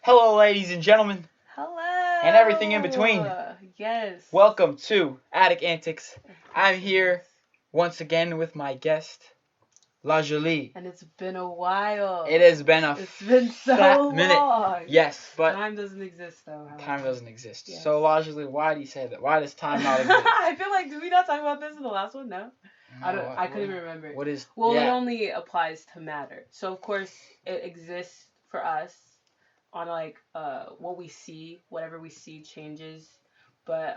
Hello, ladies and gentlemen, Hello. and everything in between. Yes. Welcome to Antics. I'm here once again with my guest, Lajolie. And it's been a while. It has been It's been so fat long. minute. Yes, but time doesn't exist though. However. Time doesn't exist. Yes. So Lajolie, why do you say that? Why does time not exist? I feel like, did we not talk about this in the last one? No. I couldn't even remember. What is? Well, yeah. It only applies to matter. So of course it exists for us on like what we see, whatever we see changes, but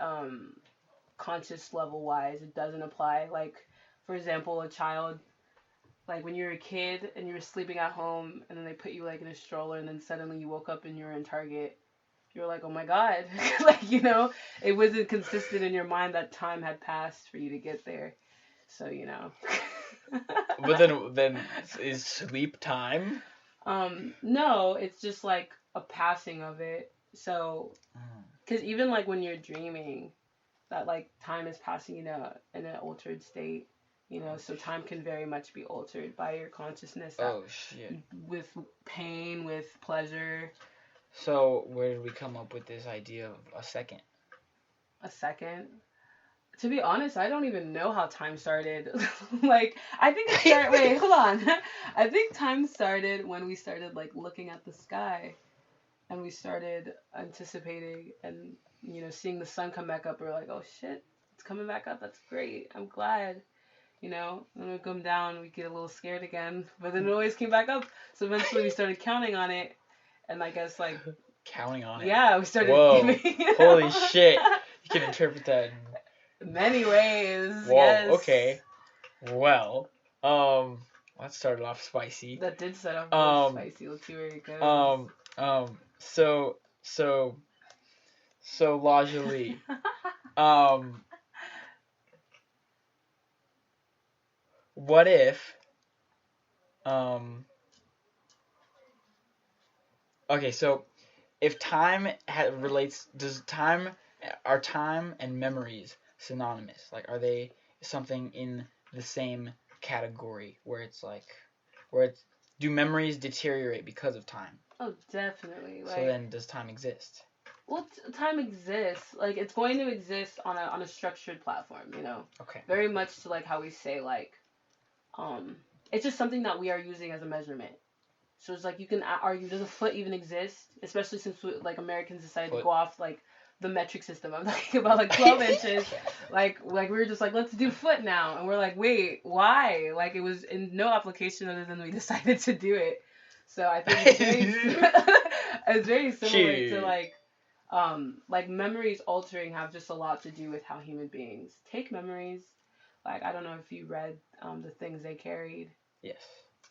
conscious level wise it doesn't apply. Like for example, a child, like when you're a kid and you were sleeping at home and then they put you like in a stroller and then suddenly you woke up and you're in Target, you're like, oh my god. Like, it wasn't consistent in your mind that time had passed for you to get there. So But then is sleep time? No, it's just like a passing of it. So because even like when you're dreaming, that like time is passing in an altered state. So time can very much be altered by your consciousness. Oh shit. With pain, with pleasure. So where did we come up with this idea of a second? A second? To be honest, I don't even know how time started. Like, I think it started. Wait, hold on. I think time started when we started like looking at the sky, and we started anticipating and seeing the sun come back up. We're like, oh shit, it's coming back up. That's great. I'm glad. When we come down, we get a little scared again, but then it always came back up. So eventually, we started counting on it, and I guess like counting on it. Yeah, we started. Whoa! Giving, Holy shit! You can interpret that in many ways. Whoa, yes. Okay. Well, that started off spicy. That did start off spicy. Let's see where it goes. So Lajolie, what if, okay, so if time are time and memories synonymous? Like, are they something in the same category do memories deteriorate because of time? Oh, definitely. So then, does time exist? Well, time exists. Like, it's going to exist on a structured platform. Okay. Very much to like how we say like, it's just something that we are using as a measurement. So it's like you can argue, does a foot even exist? Especially since like Americans decided to go off like the metric system. I'm talking about like 12 inches. Like we were just like, let's do foot now, and we're like, wait, why? Like it was in no application other than we decided to do it. So I think it's very similar to like memories altering have just a lot to do with how human beings take memories. Like I don't know if you read The Things They Carried. Yes.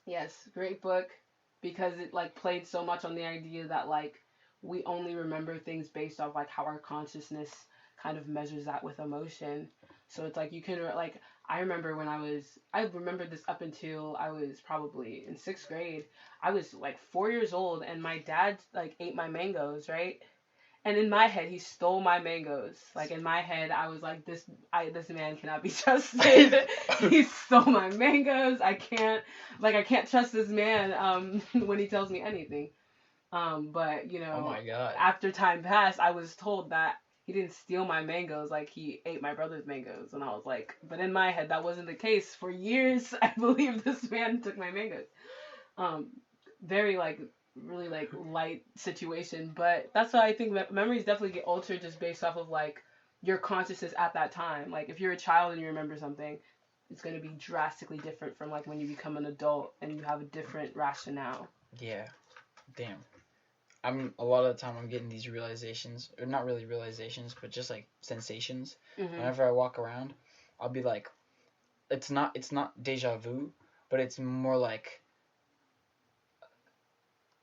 Yes, great book, because it like played so much on the idea that like we only remember things based off like how our consciousness kind of measures that with emotion. So it's like you can like I remember this up until I was probably in 6th grade. I was like 4 years old and my dad like ate my mangoes, right? And in my head, he stole my mangoes. Like in my head, I was like, this man cannot be trusted. He stole my mangoes. I can't trust this man when he tells me anything. But oh my God. After time passed, I was told that he didn't steal my mangoes. Like he ate my brother's mangoes, and I was like, but in my head, that wasn't the case. For years, I believed this man took my mangoes. Very like. Really like light situation, but that's why I think memories definitely get altered just based off of like your consciousness at that time. Like if you're a child and you remember something, it's going to be drastically different from like when you become an adult and you have a different rationale. Yeah. Damn. A lot of the time I'm getting these realizations, or not really realizations, but just like sensations. Mm-hmm. Whenever I walk around, I'll be like, it's not deja vu, but it's more like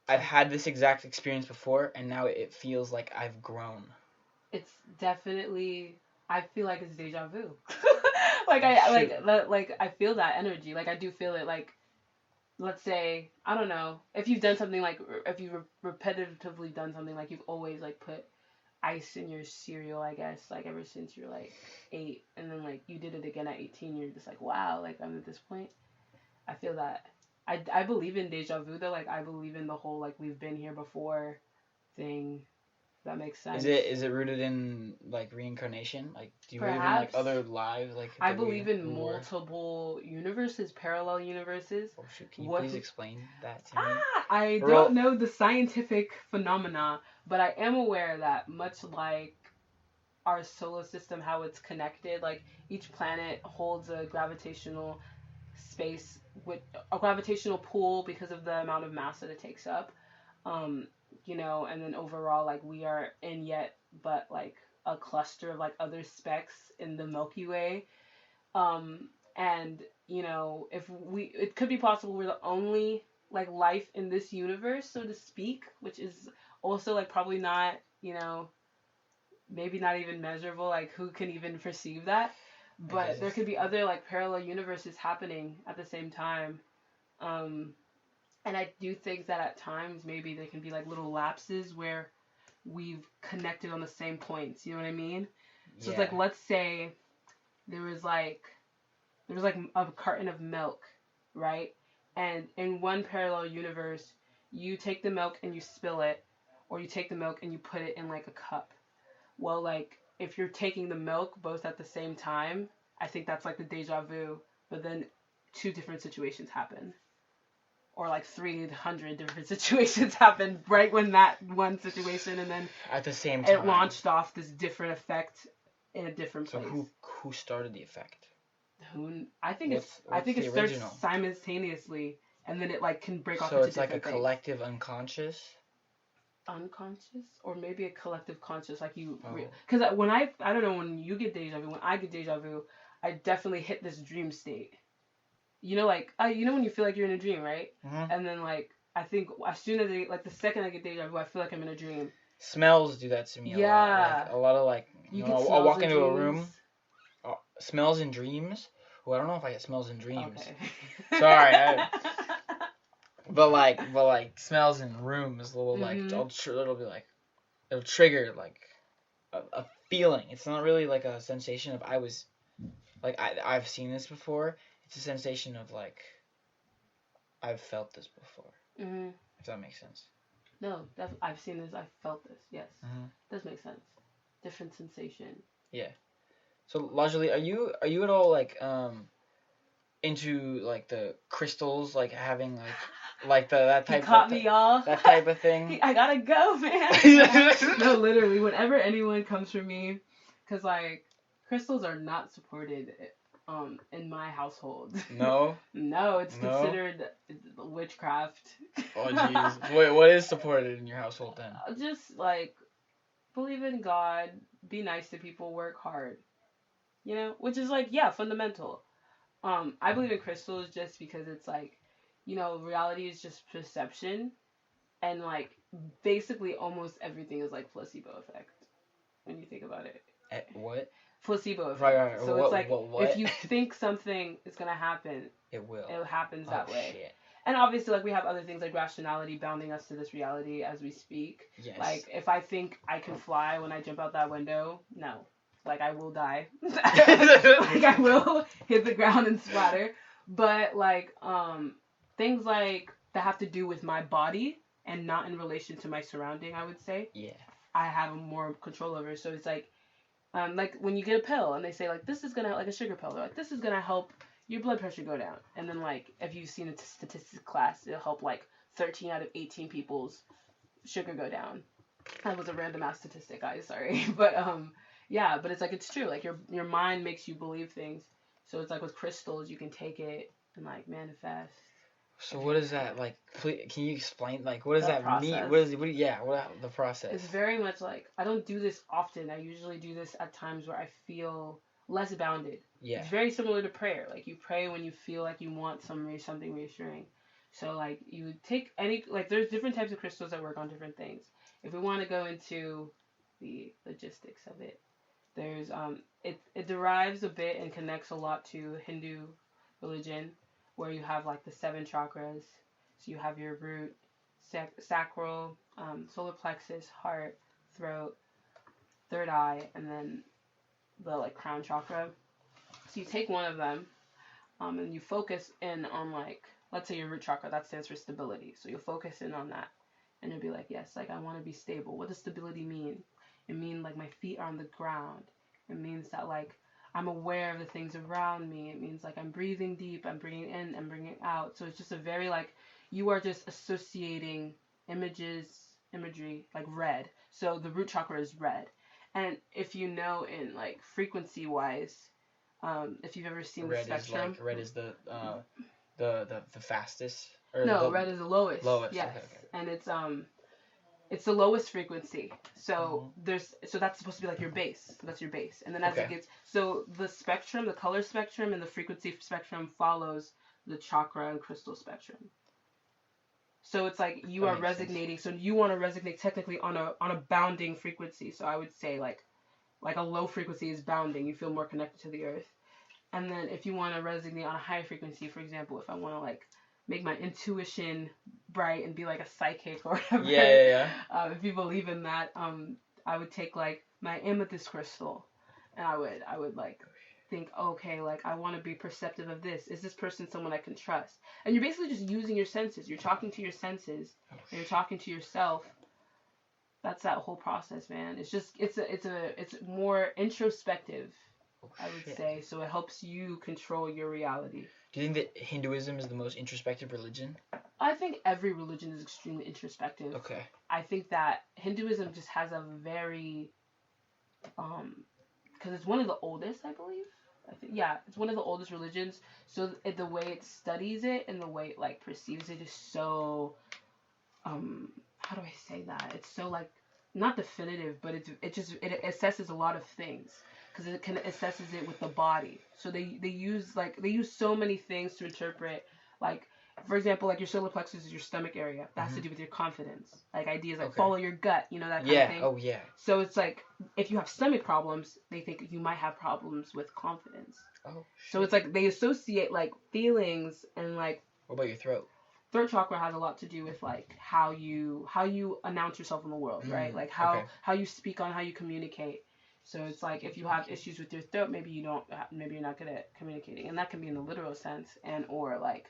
I've had this exact experience before, and now it feels like I've grown. It's definitely. I feel like it's deja vu. Like I feel that energy. Like I do feel it. Like, let's say I don't know if you've done something like if you've repetitively done something like you've always like put ice in your cereal. I guess like ever since you're like 8, and then like you did it again at 18. You're just like, wow. Like I'm at this point. I feel that. I believe in deja vu though. Like I believe in the whole like we've been here before thing. If that makes Is sense. it rooted in like reincarnation? Like, do you believe in like Perhaps. other lives, like I that believe in we were? multiple universes, parallel universes. Oh shoot! Can you What? please explain that to me? I don't Well, know the scientific phenomena, but I am aware that much like our solar system, how it's connected, like each planet holds a gravitational space with a gravitational pull because of the amount of mass that it takes up. Um, and then overall, like we are in yet but like a cluster of like other specks in the Milky Way. And if it could be possible we're the only like life in this universe, so to speak, which is also like probably not, maybe not even measurable. Like who can even perceive that? I guess But there it's could be other like parallel universes happening at the same time. Um, and I do think that at times maybe there can be like little lapses where we've connected on the same points. You know what I mean? So it's yeah. like, let's say there was like there was like a carton of milk, right? And in one parallel universe, you take the milk and you spill it, or you take the milk and you put it in like a cup. Well, like if you're taking the milk both at the same time, I think that's like the deja vu. But then two different situations happen, or like 300 different situations happen right when that one situation, and then At the same it time. launched off this different effect in a different So place. who started the effect? I think What's it the starts original? simultaneously, and then it like can break off So into it's like a different things. collective unconscious. Unconscious, or maybe a collective conscious, like you, Oh. because when I don't know, when you get deja vu, when I get deja vu, I definitely hit this dream state. Like when you feel like you're in a dream, right? Mm-hmm. And then like I think as soon as the second I get deja vu, I feel like I'm in a dream. Smells do that to me a lot. Like a lot of like You know, get I'll walk in into a dreams. room. Smells in dreams. Well, I don't know if I get smells in dreams. Okay. Sorry. But like smells in rooms will like it'll be like it'll trigger like a feeling. It's not really like a sensation of I was like I've seen this before. It's a sensation of like I've felt this before. Mm-hmm. If that makes sense. No, I've seen this. I've felt this. Yes, does make sense. Different sensation. Yeah. So Lajolie, are you at all like into like the crystals, like having like that type? He caught me, y'all. That type of thing. I gotta go, man. No, literally, whenever anyone comes for me, because like crystals are not supported in my household. No. No, it's considered witchcraft. Oh jeez. Wait, what is supported in your household then? Just like believe in God, be nice to people, work hard. Which is like fundamental. I believe in crystals just because it's like, reality is just perception, and like basically almost everything is like placebo effect when you think about it. What? Placebo effect. Right. So what, it's like what? If you think something is gonna happen, it will. It happens that way. Shit. And obviously, like we have other things like rationality bounding us to this reality as we speak. Yes. Like if I think I can fly when I jump out that window, no. Like I will die. Like I will hit the ground and splatter. But like things like that have to do with my body and not in relation to my surrounding, I would say. Yeah. I have more control over. So it's like when you get a pill and they say like this is gonna, like a sugar pill, they're like this is gonna help your blood pressure go down, and then like if you've seen a statistics class, it'll help like 13 out of 18 people's sugar go down. That was a random ass statistic, guys. Sorry, but yeah, but it's like it's true. Like your mind makes you believe things. So it's like with crystals, you can take it and like manifest. So what is that like? Please, can you explain like what does that mean? What the process? It's very much like I don't do this often. I usually do this at times where I feel less bounded. Yeah. It's very similar to prayer. Like you pray when you feel like you want something reassuring. So like you would take there's different types of crystals that work on different things. If we want to go into the logistics of it, there's it derives a bit and connects a lot to Hindu religion, where you have like the 7 chakras. So you have your root, sacral, solar plexus, heart, throat, third eye, and then the like crown chakra. So you take one of them, and you focus in on like, let's say your root chakra, that stands for stability. So you'll focus in on that, And you'll be like, yes, like I want to be stable. What does stability mean? It means like my feet are on the ground. It means that like I'm aware of the things around me. It means like I'm breathing deep, I'm bringing in, I'm bringing out. So it's just a very like you are just associating imagery like red. So the root chakra is red. And if you know in like frequency wise, if you've ever seen the spectrum, red is the fastest or no, the red is the lowest. lowest. Yes, Okay. and it's the lowest frequency. So that's supposed to be like your base. That's your base. And then as it gets so the spectrum, the color spectrum and the frequency spectrum follows the chakra and crystal spectrum. So it's like you are resonating. So you want to resonate technically on a bounding frequency. So I would say like a low frequency is bounding. You feel more connected to the earth. And then if you want to resonate on a high frequency, for example, if I want to like make my intuition bright and be like a psychic or whatever. Yeah. If you believe in that, I would take like my amethyst crystal, and I would like think, okay, like I want to be perceptive of this. Is this person someone I can trust? And you're basically just using your senses. You're talking to your senses, and you're talking to yourself. That's that whole process, man. It's just it's more introspective, I would say. So it helps you control your reality. Do you think that Hinduism is the most introspective religion? I think every religion is extremely introspective. Okay. I think that Hinduism just has a very, because it's one of the oldest, I believe. It's one of the oldest religions. So the way it studies it and the way it like perceives it is so, how do I say that? It's so like not definitive, but it assesses a lot of things. Because it kind of assesses it with the body. So they use so many things to interpret, like, for example, like your solar plexus is your stomach area. That has to do with your confidence. Like ideas like follow your gut, that kind of thing. Oh, yeah. So it's like, if you have stomach problems, they think you might have problems with confidence. Oh, shit. So it's like they associate like feelings and like. What about your throat? Throat chakra has a lot to do with like how you announce yourself in the world, right? Like how you speak on, how you communicate. So it's like if you have issues with your throat, maybe you're not good at communicating, and that can be in the literal sense, and or like,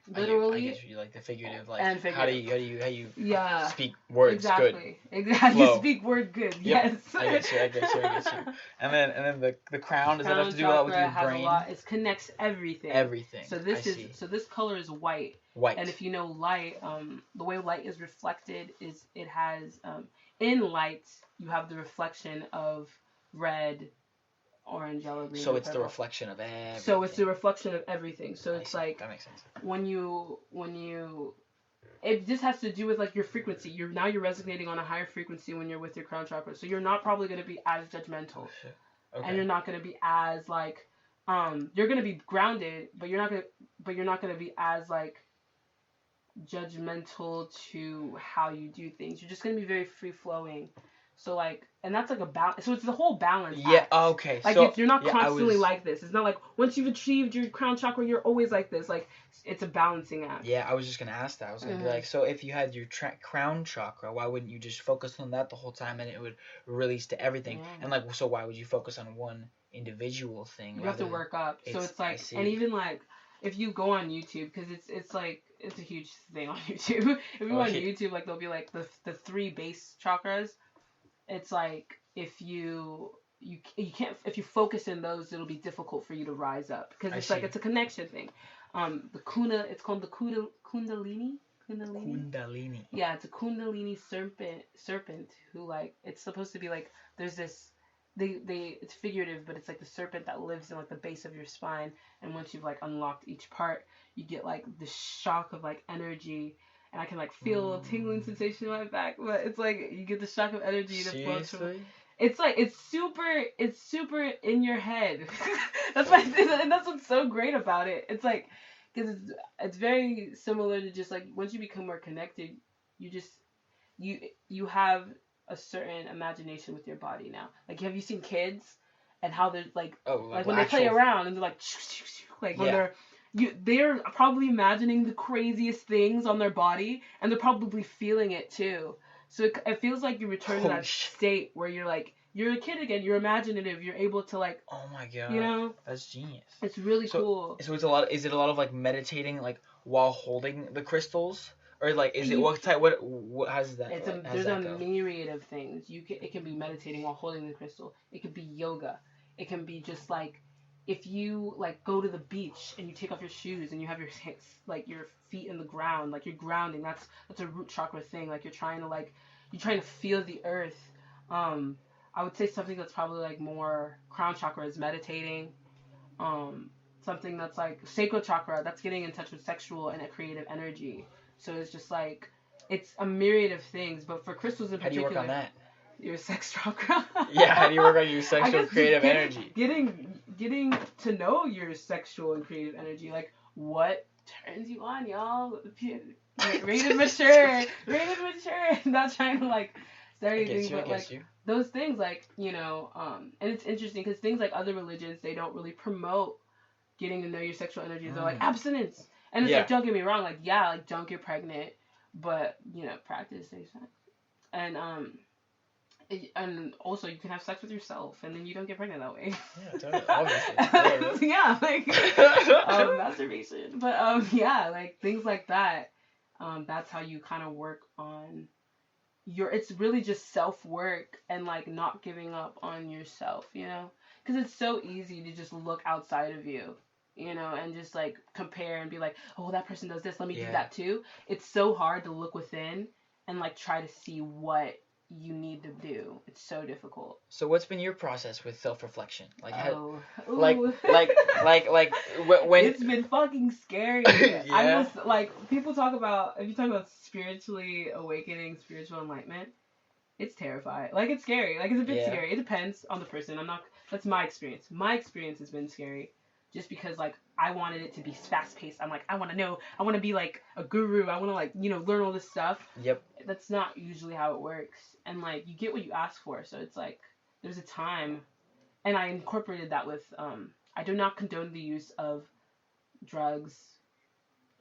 literally. I guess you like the figurative, like and figurative. How you speak words good. Exactly. Flow. You speak word good. Yep. Yes. I get you. And then the crown, does that have to do a lot with your brain? It connects everything. Everything. So this color is white. White. And if you know light, the way light is reflected is it has in light you have the reflection of red, orange, yellow, green. So it's the reflection of everything. So it's the reflection of everything. So it's like that makes sense. When you it just has to do with like your frequency. You're resonating on a higher frequency when you're with your crown chakra. So you're not probably going to be as judgmental. Oh, shit. Okay. And you're not going to be as like you're going to be grounded, but you're not going to be as like judgmental to how you do things. You're just going to be very free flowing. So like, and that's like a balance. So it's the whole balance. Yeah. Act. Okay. Like so, you're not constantly like this. It's not like once you've achieved your crown chakra, you're always like this. Like it's a balancing act. Yeah, I was just gonna ask that. I was gonna be like, so if you had your crown chakra, why wouldn't you just focus on that the whole time and it would release to everything? Yeah. And like, so why would you focus on one individual thing? You have to work up. So it's like, and even like, if you go on YouTube, because it's like it's a huge thing on YouTube. If you go on YouTube, like there'll be like the 3 base chakras. It's like if you can't, if you focus in those, it'll be difficult for you to rise up because it's like it's a connection thing. It's called the Kundalini. Yeah, it's a Kundalini serpent who like it's supposed to be like there's this it's figurative, but it's like the serpent that lives in like the base of your spine, and once you've like unlocked each part, you get like the shock of like energy. And I can like feel a tingling sensation in my back, but it's like you get the shock of energy that flows through. It's like it's super in your head. And that's what's so great about it. It's like because it's very similar to just like once you become more connected, you have a certain imagination with your body now. Like have you seen kids and how they're like when they play around and they're like when they're probably imagining the craziest things on their body, and they're probably feeling it too. So it feels like you return to that state where you're like, you're a kid again, you're imaginative, you're able to like, oh my god, that's genius. It's really cool. So is it a lot of like meditating like while holding the crystals, Or like, is it what type? What has that? There's a myriad of things. It can be meditating while holding the crystal. It could be yoga. It can be just like if you like go to the beach and you take off your shoes and you have your your feet in the ground, like you're grounding. That's a root chakra thing. Like you're trying to feel the earth. I would say something that's probably like more crown chakra is meditating. Something that's like sacral chakra, that's getting in touch with sexual and a creative energy. So it's just like it's a myriad of things, but for crystals in particular, how do you work on that? Your sex chakra. Yeah, how do you work on your sexual creative energy? Getting to know your sexual and creative energy, like what turns you on, y'all. Rated mature. Not trying to like start anything, but like those things, like and it's interesting because things like other religions, they don't really promote getting to know your sexual energy. They're like abstinence, and it's like, don't get me wrong, like like don't get pregnant, but practice safe sex, and and also you can have sex with yourself, and then you don't get pregnant that way. Yeah, totally. Obviously. Yeah, like masturbation, but yeah, like things like that. That's how you kind of work on it's really just self-work and like not giving up on yourself, because it's so easy to just look outside of you, and just like compare and be like, oh, that person does this, let me do that too. It's so hard to look within and like try to see what you need to do. It's so difficult. So what's been your process with self-reflection? Like when it's been fucking scary. I was like, if you talk about spiritually awakening, spiritual enlightenment, it's terrifying. Like it's scary. Like it's a bit scary. It depends on the person. That's my experience. My experience has been scary. Just because like I wanted it to be fast paced. I'm like, I want to know. I want to be like a guru. I want to like learn all this stuff. Yep. That's not usually how it works. And like you get what you ask for. So it's like there's a time, and I incorporated that with I do not condone the use of drugs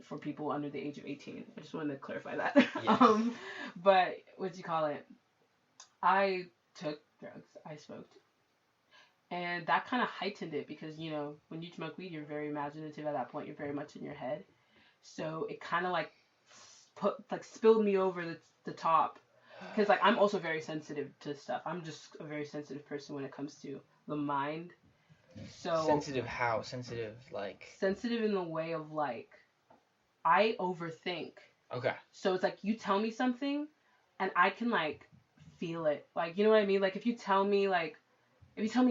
for people under the age of 18. I just wanted to clarify that. Yes. But what do you call it? I took drugs. I smoked. And that kind of heightened it because, when you smoke weed, you're very imaginative at that point. You're very much in your head. So it kind of like spilled me over the top. Because like I'm also very sensitive to stuff. I'm just a very sensitive person when it comes to the mind. So sensitive how? Sensitive like? Sensitive in the way of like, I overthink. Okay. So it's like you tell me something and I can like feel it. Like, you know what I mean? Like if you tell me a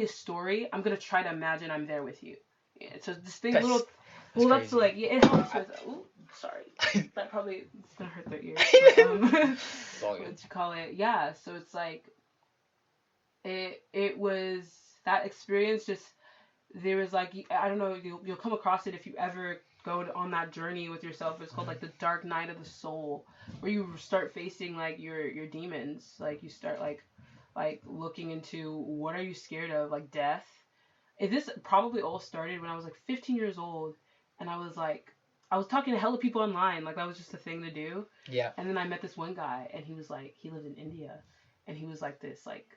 story, I'm going to try to imagine I'm there with you. Yeah, so this thing that's like, it helps with, sorry. That probably, it's going to hurt their ears. But, what you call it? Yeah, so it's like, it was, that experience just, there was like, I don't know, you'll come across it if you ever go on that journey with yourself. It's called like the dark night of the soul, where you start facing like your demons. Like you start like looking into what are you scared of, like death. This probably all started when I was like 15 years old, and I was talking to hella people online, like that was just a thing to do. Yeah. And then I met this one guy, and he was like, he lived in India, and he was like this like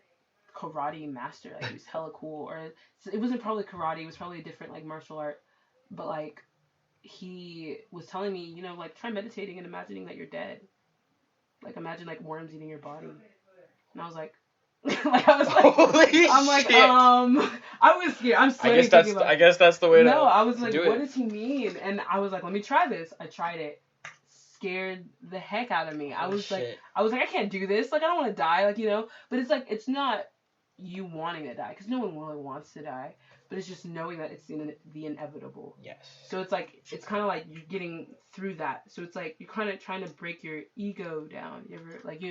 karate master, like he was hella cool. Or it wasn't probably karate, it was probably a different like martial art, but like he was telling me, like try meditating and imagining that you're dead. Like imagine like worms eating your body. And I was like, like I was like, holy I'm like, shit. I was scared. I'm sweating. I guess that's the way to. No, I was like, what does he mean? And I was like, let me try this. I tried it. Scared the heck out of me. I was like, I can't do this. Like I don't want to die. Like but it's like it's not you wanting to die, because no one really wants to die. But it's just knowing that it's the inevitable. Yes. So it's like it's kind of like you're getting through that. So it's like you're kind of trying to break your ego down. You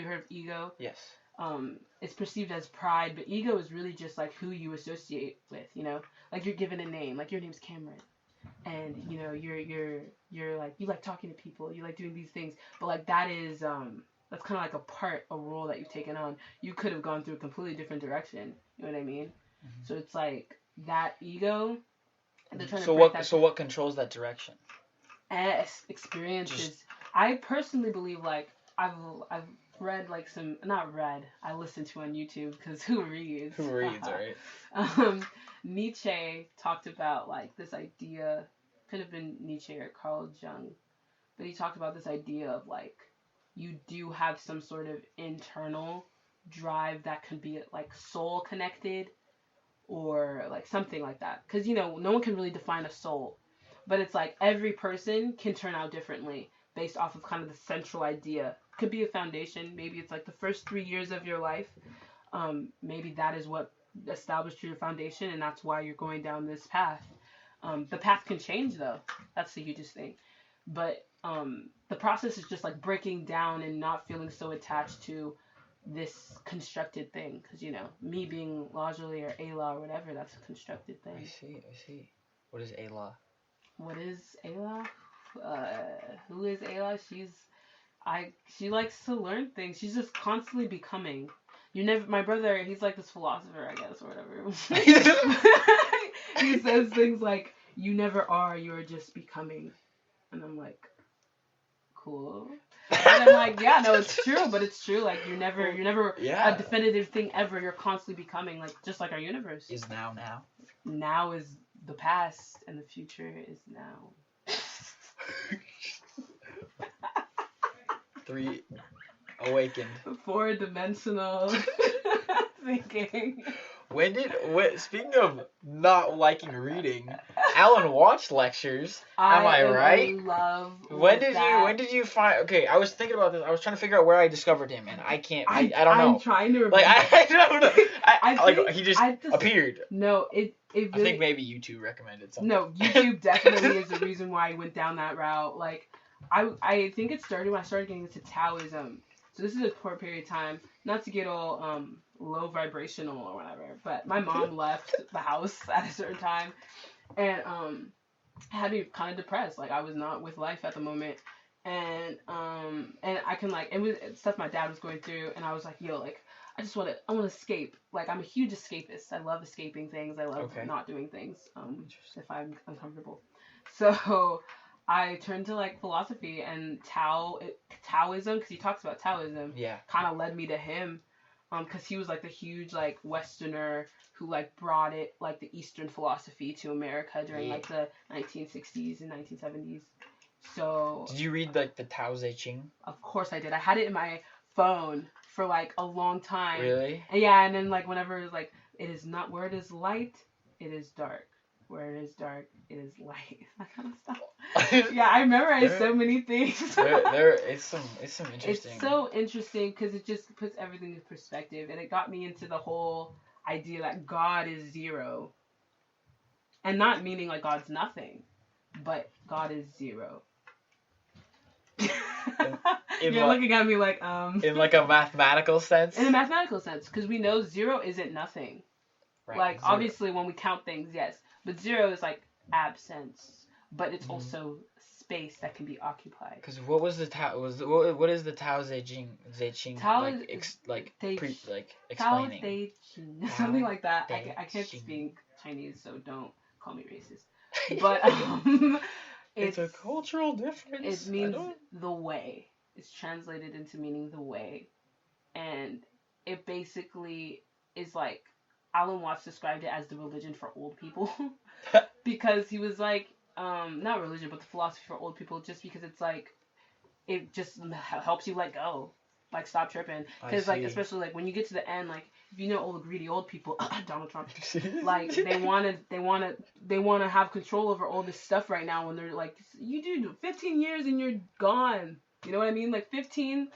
heard of ego? Yes. It's perceived as pride, but ego is really just like who you associate with, like you're given a name, like your name's Cameron, and you're like, you like talking to people, you like doing these things, but like that is that's kind of like a role that you've taken on. You could have gone through a completely different direction, you know what I mean? Mm-hmm. So it's like that ego, and they're trying to break that. So what controls that direction? Experiences. I personally believe like I've read like I listened to on YouTube, because who reads, right? Nietzsche talked about like this idea, could have been Nietzsche or Carl Jung, but he talked about this idea of like you do have some sort of internal drive that can be like soul connected or like something like that. Because, you know, no one can really define a soul. But it's like every person can turn out differently based off of kind of the central idea. Could be a foundation. Maybe it's like the first 3 years of your life. Maybe that is what established your foundation, and that's why you're going down this path. The path can change, though. That's the hugest thing. But the process is just like breaking down and not feeling so attached to this constructed thing. Because, you know, me being Lajolie or Ayla or whatever, that's a constructed thing. I see. What is Ayla? What is Ayla? Who is Ayla? She likes to learn things. She's just constantly becoming. My brother, he's like this philosopher, I guess, or whatever. He says things like, you never are, you're just becoming. And I'm like, cool. And I'm like, yeah, no, it's true, but it's true. Like, you're never a definitive thing ever. You're constantly becoming, like, just like our universe. Is now. Now is the past, and the future is now. 3 awakened. 4-dimensional thinking. Speaking of not liking reading, Alan Watts lectures. Am I right? When did you find? Okay, I was thinking about this. I was trying to figure out where I discovered him, and I can't. I don't know. I'm trying to remember. Like I don't know. He just appeared. No, it really, I think maybe YouTube recommended something. No, YouTube definitely is the reason why I went down that route. Like, I think it started when I started getting into Taoism. So this is a short period of time. Not to get all low vibrational or whatever, but my mom left the house at a certain time, and had me kind of depressed. Like, I was not with life at the moment, and I can, like, it was stuff my dad was going through, and I was like, yo, like, I want to escape. Like, I'm a huge escapist. I love escaping things. I love not doing things if I'm uncomfortable. So I turned to, like, philosophy and Taoism, because he talks about Taoism. Yeah. Kind of led me to him, because he was, like, the huge, like, Westerner who, like, brought it, like, the Eastern philosophy to America during, like, the 1960s and 1970s. So. Did you read, like, the Tao Te Ching? Of course I did. I had it in my phone for, like, a long time. Really? Yeah, and then, like, whenever it was, like, it is not where it is light, it is dark. Where it is dark, it is light. That kind of stuff. Yeah, I memorized so many things. It's some interesting. It's so interesting because it just puts everything in perspective, and it got me into the whole idea that God is zero, and not meaning like God's nothing, but God is zero. You're looking at me like in like a mathematical sense. In a mathematical sense, because we know zero isn't nothing. Right. Like, zero. Obviously, when we count things, yes. But zero is like absence, but it's also space that can be occupied. Because what was the Tao? What is the Tao Te Ching? Explaining. Tao Te Ching, something like that. I can't speak Chinese, so don't call me racist. But it's a cultural difference. It means the way. It's translated into meaning the way, and it basically is like. Alan Watts described it as the religion for old people because he was like, not religion, but the philosophy for old people, just because it's like, it just helps you let go, like stop tripping. Because like, especially like when you get to the end, like if you know all the greedy old people, Donald Trump, like they want to have control over all this stuff right now when they're like, you do 15 years and you're gone. You know what I mean? Like 15,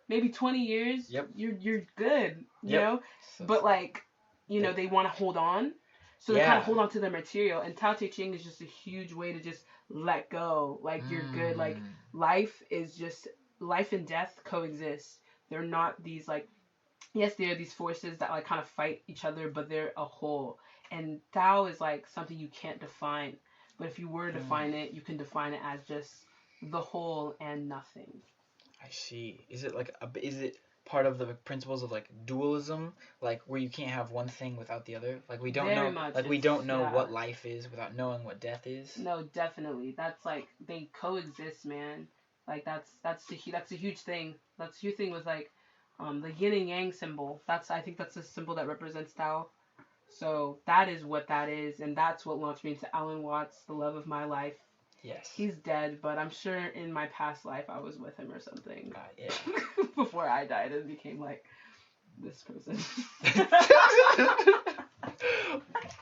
maybe 20 years. Yep. You're good. You know, but like. You know, they want to hold on. So they kind of hold on to their material. And Tao Te Ching is just a huge way to just let go. Like, you're good. Like, life and death coexist. They're not these, like, yes, they are these forces that, like, kind of fight each other, but they're a whole. And Tao is, like, something you can't define. But if you were to define it, you can define it as just the whole and nothing. I see. Is it, like, part of the principles of like dualism, like where you can't have one thing without the other? Like we don't know what life is without knowing what death is. No, definitely. That's like they coexist, man. Like that's a huge thing. That's a huge thing with like the yin and yang symbol. I think that's a symbol that represents Tao. So that is what that is, and that's what launched me into Alan Watts, the love of my life. Yes. He's dead, but I'm sure in my past life I was with him or something. Yeah. Before I died and became like this person.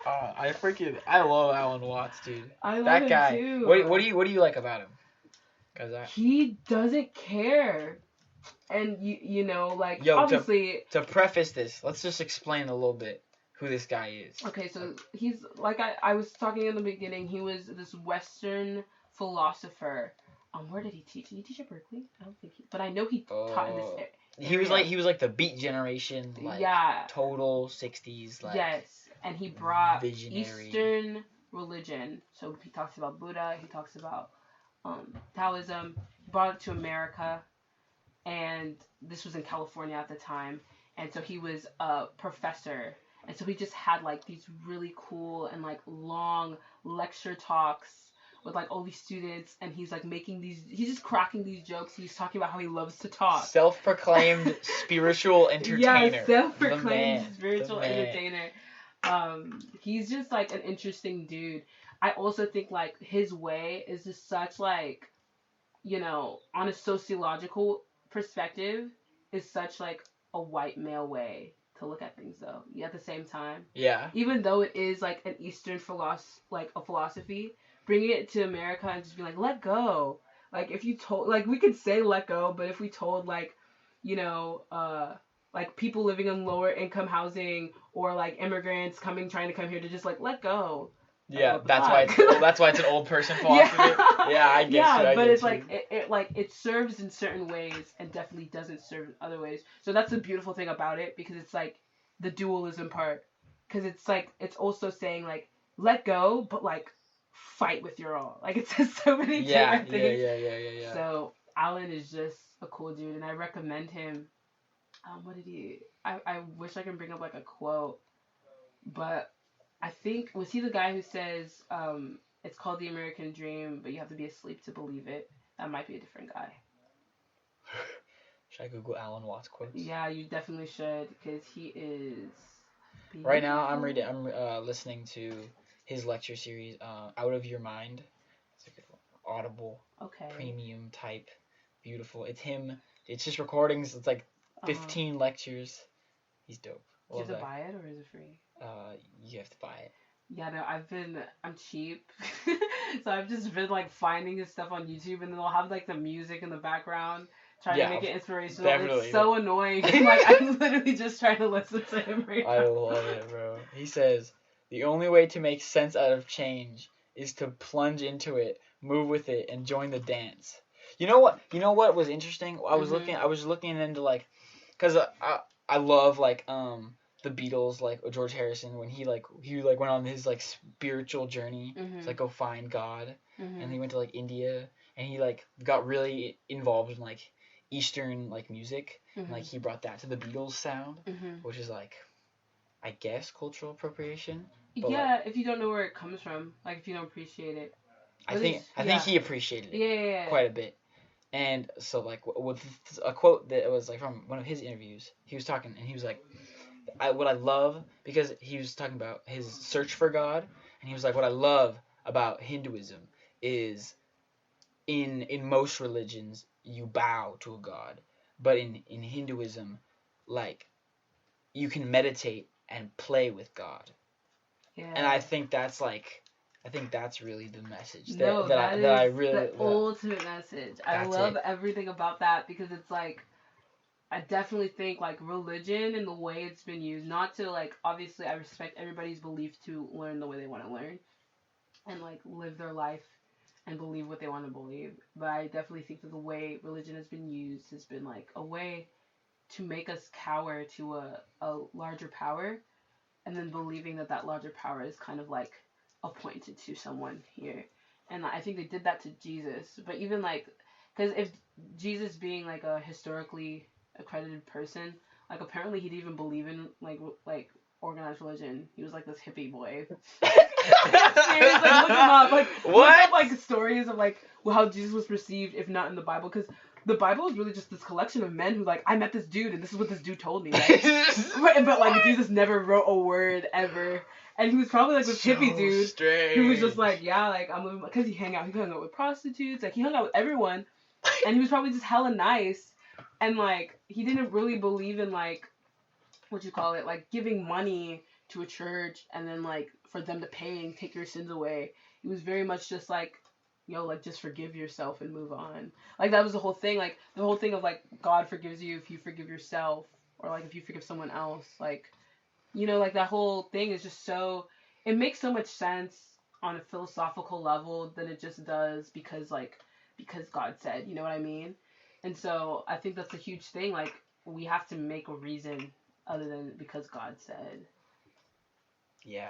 I love Alan Watts, dude. I love that him guy. too. What do you like about him? He doesn't care. And you know, like, Yo, obviously to preface this, let's just explain a little bit who this guy is. Okay, so he's like I was talking in the beginning, he was this Western philosopher. Where did he teach? Did he teach at Berkeley? I don't think but I know he taught in this area. He was like the Beat Generation, like total 60s, like yes, and he brought visionary Eastern religion. So he talks about Buddha, he talks about Taoism, brought it to America, and this was in California at the time, and so he was a professor, and so he just had like these really cool and like long lecture talks with like all these students, and he's like he's just cracking these jokes. He's talking about how he loves to talk. Self-proclaimed spiritual entertainer. Yeah, self-proclaimed spiritual entertainer. He's just like an interesting dude. I also think like his way is just such like, you know, on a sociological perspective, is such like a white male way to look at things though. At the same time. Yeah. Even though it is like an Eastern philosophy, bringing it to America and just be like, let go. Like if you told, like we could say let go, but if we told like, you know, like people living in lower income housing or like immigrants trying to come here to just like let go. Yeah, that's why it's an old person philosophy. Yeah, I guess. Yeah, but it's like it serves in certain ways and definitely doesn't serve in other ways. So that's the beautiful thing about it, because it's like the dualism part, because it's like it's also saying like let go, but like fight with your all. Like it says so many different things. Yeah. So Alan is just a cool dude, and I recommend him. What did he? I wish I can bring up like a quote, but I think, was he the guy who says it's called the American Dream, but you have to be asleep to believe it? That might be a different guy. Should I Google Alan Watts quotes? Yeah, you definitely should, because he is beautiful. Right now, I'm listening to his lecture series, Out of Your Mind. It's like an Audible, premium type, beautiful. It's him. It's just recordings. It's like 15 lectures. He's dope. Do you have to buy it, or is it free? You have to buy it. Yeah, no, I'm cheap. So I've just been like finding his stuff on YouTube, and then they'll have like the music in the background, trying to make it inspirational. Definitely. It's so annoying. Like I'm literally just trying to listen to him right now. I love it, bro. He says, the only way to make sense out of change is to plunge into it, move with it, and join the dance. You know what was interesting? I was looking into like, cause I love like the Beatles, like George Harrison, when he went on his like spiritual journey to like go find God, and he went to like India, and he like got really involved in like Eastern like music, and like he brought that to the Beatles sound, which is like, I guess, cultural appropriation. But yeah, if you don't know where it comes from, like if you don't appreciate it. I think he appreciated it quite a bit. And so like with a quote that was like from one of his interviews, he was talking and he was like, what I love, because he was talking about his search for God, and he was like, what I love about Hinduism is in most religions you bow to a god, but in Hinduism, like, you can meditate and play with God. Yeah. And I think that's really the message that I really, the ultimate message. I love everything about that, because it's like, I definitely think like religion and the way it's been used, not to like, obviously I respect everybody's belief to learn the way they want to learn and like live their life and believe what they want to believe, but I definitely think that the way religion has been used has been like a way to make us cower to a larger power, and then believing that larger power is kind of like appointed to someone here. And I think they did that to Jesus, but even like, because if Jesus being like a historically accredited person, like apparently he didn't even believe in like organized religion. He was like this hippie boy. Seriously, look him up. Like what? Look up like stories of like how Jesus was perceived, if not in the Bible, because the Bible is really just this collection of men who like, I met this dude and this is what this dude told me. Like, but like Jesus never wrote a word ever. And he was probably like this hippie dude who was just like, yeah, like I'm living, because he hung out with prostitutes, like he hung out with everyone, and he was probably just hella nice, and like he didn't really believe in like, what you call it, like giving money to a church and then like for them to pay and take your sins away. It was very much just like, yo, like just forgive yourself and move on. Like that was the whole thing. Like the whole thing of like God forgives you if you forgive yourself, or like if you forgive someone else. Like, you know, like that whole thing is just so, it makes so much sense on a philosophical level than it just does because God said, you know what I mean? And so I think that's a huge thing. Like we have to make a reason other than because God said. Yeah,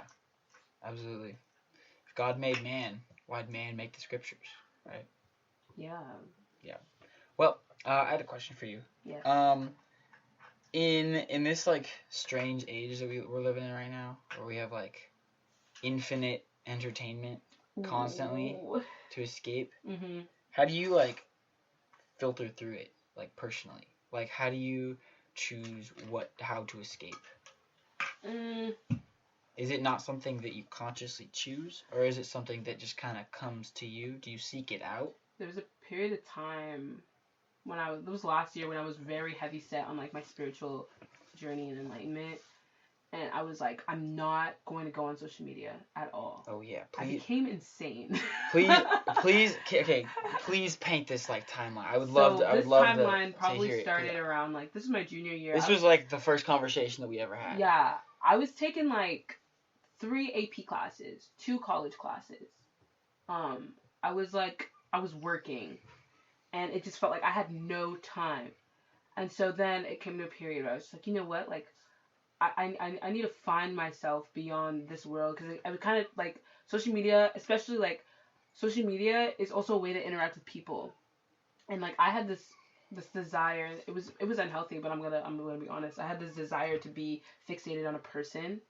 absolutely. If God made man, why'd man make the scriptures, right? Yeah. Yeah. Well, I had a question for you. Yes. In this like strange age that we're living in right now, where we have like infinite entertainment constantly to escape, how do you like filter through it, like personally? Like how do you choose how to escape? Is it not something that you consciously choose, or is it something that just kind of comes to you? Do you seek it out? There was a period of time when it was last year when I was very heavy set on like my spiritual journey and enlightenment, and I was like, I'm not going to go on social media at all. Oh yeah, please. I became insane. please paint this like timeline. I would love to. This timeline probably started it. Around like, this is my junior year. This was like the first conversation that we ever had. Yeah, I was taking like 3 AP classes, 2 college classes. I was working, and it just felt like I had no time. And so then it came to a period where I was just like, you know what, like, I need to find myself beyond this world, because I was kind of like, social media, especially like, social media is also a way to interact with people, and like I had this desire. It was unhealthy, but I'm gonna be honest. I had this desire to be fixated on a person.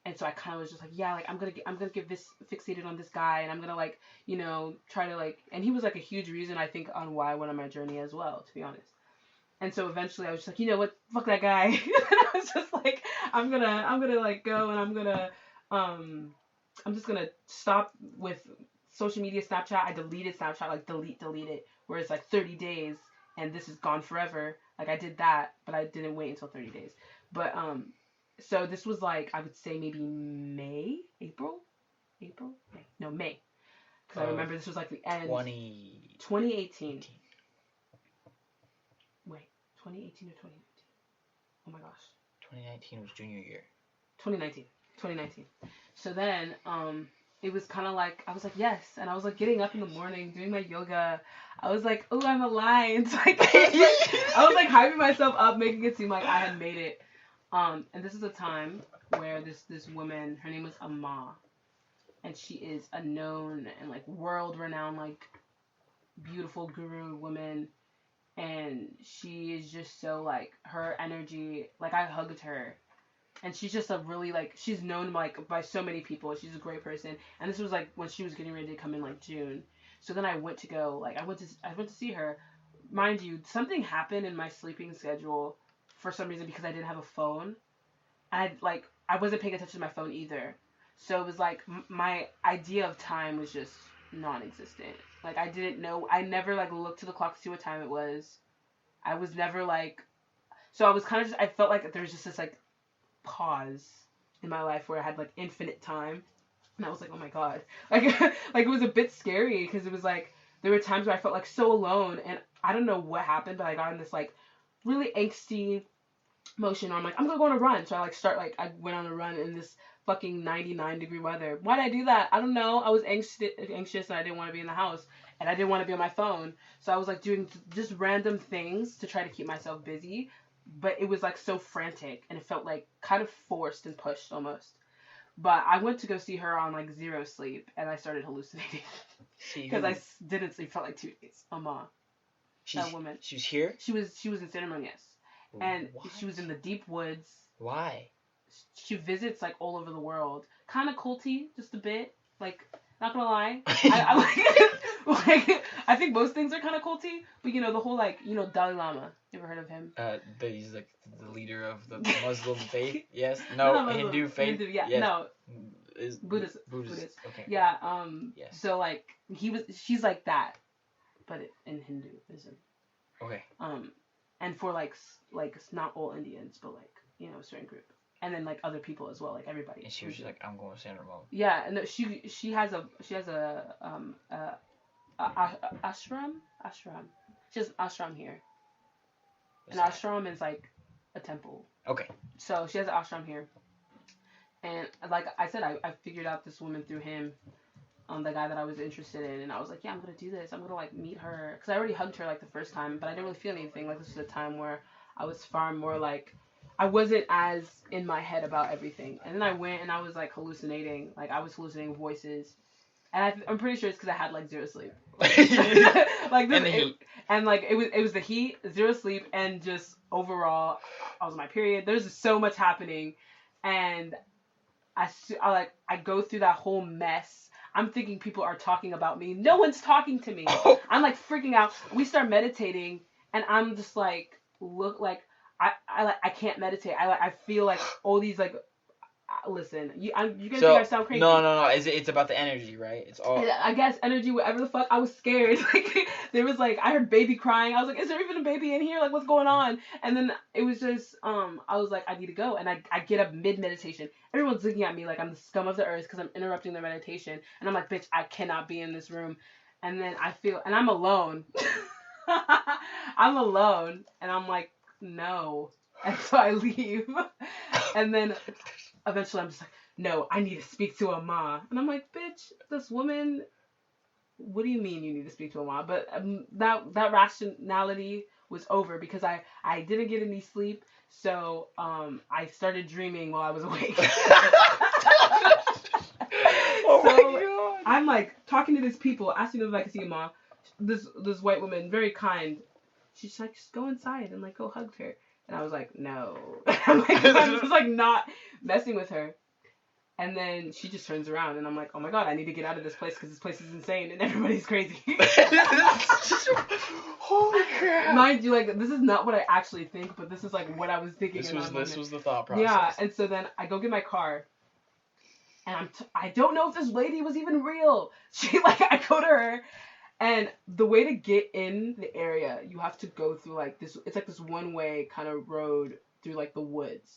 And so I kind of was just like, yeah, like I'm gonna get this fixated on this guy, and I'm gonna like, you know, try to like, and he was like a huge reason I think on why I went on my journey as well, to be honest. And so eventually I was just like, you know what, fuck that guy. And I was just like, I'm gonna like go, and I'm just gonna stop with social media, Snapchat. I deleted Snapchat, like delete it, where it's like 30 days and this is gone forever. Like I did that, but I didn't wait until 30 days. But so this was like, I would say maybe May. Because I remember this was like the end. 2018. Wait, 2018 or 2019? Oh my gosh. 2019 was junior year. 2019. So then, it was kind of like, I was like, yes. And I was like getting up in the morning, doing my yoga. I was like, oh, I'm aligned. Like, I was like hyping myself up, making it seem like I had made it. And this is a time where this woman, her name was Amma, and she is a known and like world-renowned, like beautiful guru woman, and she is just so like, her energy, like I hugged her, and she's just a really like, she's known like by so many people. She's a great person, and this was like when she was getting ready to come in like June. So then I went to see her. Mind you, something happened in my sleeping schedule for some reason, because I didn't have a phone. I wasn't paying attention to my phone either. So it was like my idea of time was just non-existent. Like I didn't know. I never like looked to the clock to see what time it was. I was never like. So I was kind of just. I felt like there was just this like pause in my life where I had like infinite time, and I was like, oh my god, like like it was a bit scary, because it was like there were times where I felt like so alone, and I don't know what happened, but I got in this like really angsty motion where I'm like, I'm gonna go on a run. So I went on a run in this fucking 99-degree weather. Why did I do that? I don't know. I was anxious and I didn't want to be in the house, and I didn't want to be on my phone. So I was like doing just random things to try to keep myself busy, but it was like so frantic, and it felt like kind of forced and pushed almost. But I went to go see her on like zero sleep, and I started hallucinating because I didn't sleep for like 2 days. Amma, that woman. She was here? She was in Cinnamon, yes. And what? She was in the deep woods. Why? She visits like all over the world. Kind of culty, just a bit. Like Not gonna lie. I like I think most things are kind of culty, but you know the whole like Dalai Lama. You ever heard of him? He's like the leader of the Muslim faith. Yes. No, No. not Muslim. Hindu faith. Hindu, yeah. Yes. No. Is Buddhist. Okay. Yeah. Yes. So like she's like that, but in Hinduism. Okay. And for like it's not all Indians, but like a certain group, and then like other people as well, like everybody. And she was just like, I'm going to San Ramon. Yeah, and she has a ashram. She has an ashram here. An ashram is like a temple. Okay. So she has an ashram here, and like I said, I figured out this woman through him. The guy that I was interested in, and I was like, yeah, I'm gonna do this. I'm gonna like meet her, because I already hugged her like the first time, but I didn't really feel anything. Like this was a time where I was far more like, I wasn't as in my head about everything. And then I went and I was like hallucinating, like I was hallucinating voices, and I'm pretty sure it's because I had like zero sleep. Like this, and the heat. And like it was the heat, zero sleep, and just overall, I was on my period. There's just so much happening, and I go through that whole mess. I'm thinking people are talking about me. No one's talking to me. I'm like freaking out. We start meditating, and I'm just like, look, like I can't meditate. I feel like all these like, listen, you guys think I sound crazy? No. It's about the energy, right? It's all. I guess energy, whatever the fuck. I was scared. Like there was like, I heard baby crying. I was like, is there even a baby in here? Like what's going on? And then it was just I was like, I need to go, and I get up mid meditation. Everyone's looking at me like I'm the scum of the earth because I'm interrupting their meditation, and I'm like, bitch, I cannot be in this room. And then I feel, and I'm alone. I'm alone, and I'm like, no. And so I leave, and then eventually I'm just like, no, I need to speak to a ma. And I'm like, bitch, this woman, what do you mean you need to speak to a ma? But that rationality was over because I didn't get any sleep. So I started dreaming while I was awake. Oh my God. I'm like talking to these people, asking them if I can see a ma. This white woman, very kind. She's like, just go inside and like go hug her. And I was like, no. I'm just like not messing with her. And then she just turns around, and I'm like, oh my God, I need to get out of this place because this place is insane and everybody's crazy. Holy crap. Mind you, like, this is not what I actually think, but this is like what I was thinking. This was the thought process. Yeah, and so then I go get my car, and I don't know if this lady was even real. I go to her, and the way to get in the area, you have to go through like this. It's like this one-way kind of road through like the woods.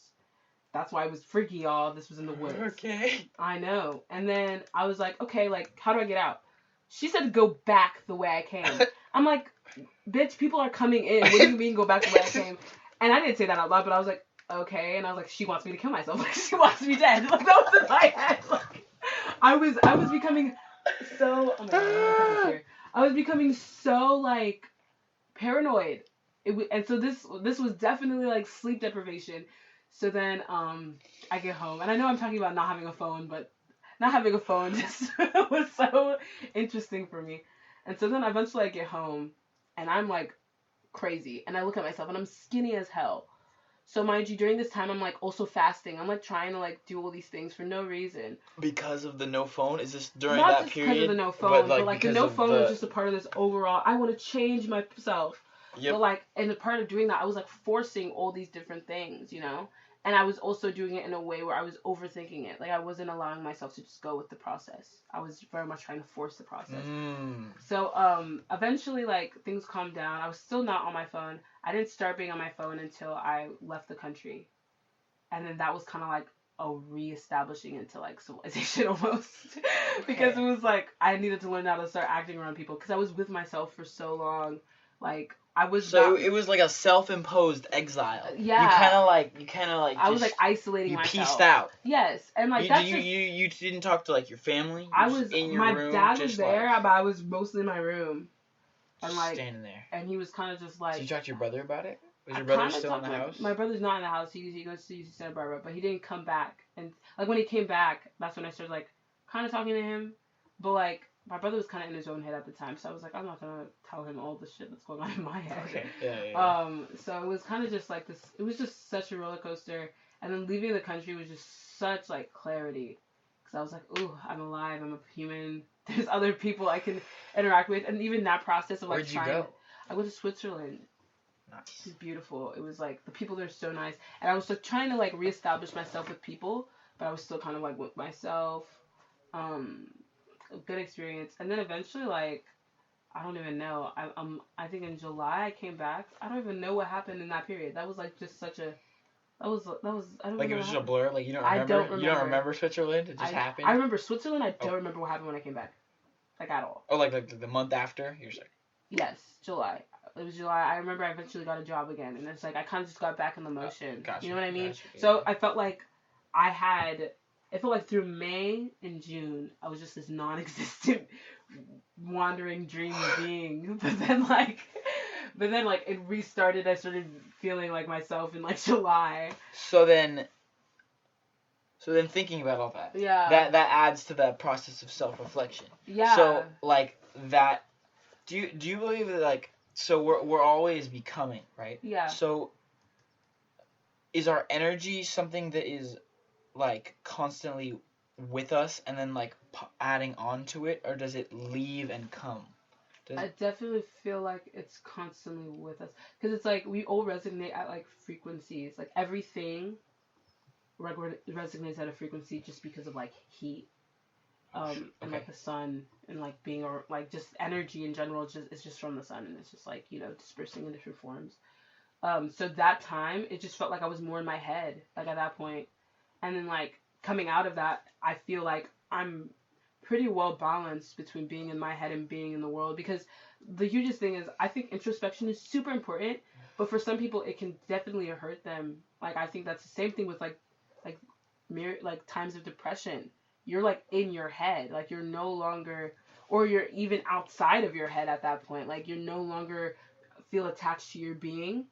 That's why I was freaky, y'all. This was in the woods. Okay. I know. And then I was like, okay, like, how do I get out? She said to go back the way I came. I'm like, bitch, people are coming in. What do you mean go back the way I came? And I didn't say that out loud, but I was like, okay. And I was like, she wants me to kill myself. Like, she wants me dead. Like, that was in my head. Like, I was becoming so, oh my God, I was becoming so, like, paranoid. And so this was definitely, like, sleep deprivation. So then, I get home, and I know I'm talking about not having a phone, but not having a phone just was so interesting for me. And so then eventually I get home, and I'm like crazy, and I look at myself, and I'm skinny as hell. So mind you, during this time, I'm like also fasting. I'm like trying to like do all these things for no reason. Because of the no phone? Is this during not that just period? Because of the no phone, but like the no phone was just a part of this overall. I want to change myself. Yep. But like, and a part of doing that, I was like forcing all these different things, you know? And I was also doing it in a way where I was overthinking it. Like, I wasn't allowing myself to just go with the process. I was very much trying to force the process. So, eventually, like, things calmed down. I was still not on my phone. I didn't start being on my phone until I left the country. And then that was kind of like a reestablishing into, like, civilization almost. Because it was like, I needed to learn how to start acting around people. Because I was with myself for so long. Like, I was so it was like a self-imposed exile. Yeah. You kind of like. I was like isolating myself. You pieced out. Yes, and like you didn't talk to like your family. I was in your my room, dad was there, but I was mostly in my room. And like standing there. And he was kind of just like. Did you talk to your brother about it? Was your brother still in the house? My brother's not in the house. He goes to Santa Barbara, but he didn't come back. And like when he came back, that's when I started like kind of talking to him, but like. My brother was kind of in his own head at the time, so I was like, I'm not gonna tell him all the shit that's going on in my head. Okay. Yeah. So it was kind of just like this. It was just such a roller coaster, and then leaving the country was just such like clarity, because I was like, ooh, I'm alive. I'm a human. there's other people I can interact with, and even that process of like Where'd you trying. go? I went to Switzerland. Nice. It was beautiful. It was like the people there are so nice, and I was like trying to like reestablish myself with people, but I was still kind of like with myself. Um, a good experience, and then eventually like I don't even know. I think in July I came back. I don't even know what happened in that period. That was like just such a that was I don't Like even it know was what just a happened. blur. Like you don't I remember. don't remember. You don't remember Switzerland. It just happened. I remember Switzerland. I don't Oh. remember what happened when I came back, like at all. Oh, like the month after. You're saying. Yes, July. It was July. I remember I eventually got a job again, and it's like I kind of just got back in the motion. Gotcha, You know what I mean? gotcha, yeah. So I felt like I had. It felt like through May and June, I was just this non-existent, wandering dream being. But then like it restarted. I started feeling like myself in like July. So then thinking about all that. Yeah. That adds to the process of self-reflection. Yeah. So like that. Do you believe that like so we're always becoming, right? Yeah. So is our energy something that is like constantly with us and then like adding on to it, or does it leave and come? I definitely feel like it's constantly with us because it's like we all resonate at like frequencies. Like everything resonates at a frequency just because of like heat, and like the sun and like being or like just energy in general. It's just from the sun, and it's just like dispersing in different forms. So that time it just felt like I was more in my head like at that point, and then like coming out of that, I feel like I'm pretty well balanced between being in my head and being in the world, because the hugest thing is I think introspection is super important, but for some people it can definitely hurt them. Like I think that's the same thing with like times of depression. You're like in your head, like you're no longer, or you're even outside of your head at that point, like you're no longer feel attached to your being,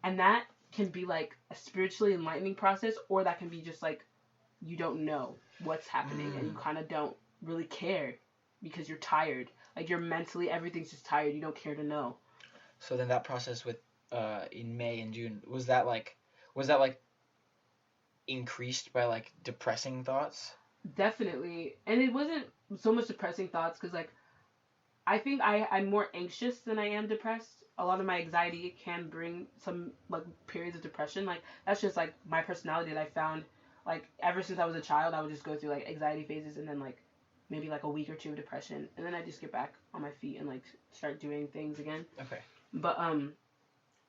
and that can be like a spiritually enlightening process, or that can be just like you don't know what's happening and you kind of don't really care because you're tired. Like you're mentally, everything's just tired. You don't care to know. So then that process with in May and June, was that like increased by like depressing thoughts? Definitely. And it wasn't so much depressing thoughts because like I think I'm more anxious than I am depressed. A lot of my anxiety can bring some like periods of depression. Like that's just like my personality that I found. Like ever since I was a child, I would just go through like anxiety phases and then like maybe like a week or two of depression, and then I just get back on my feet and like start doing things again. Okay. But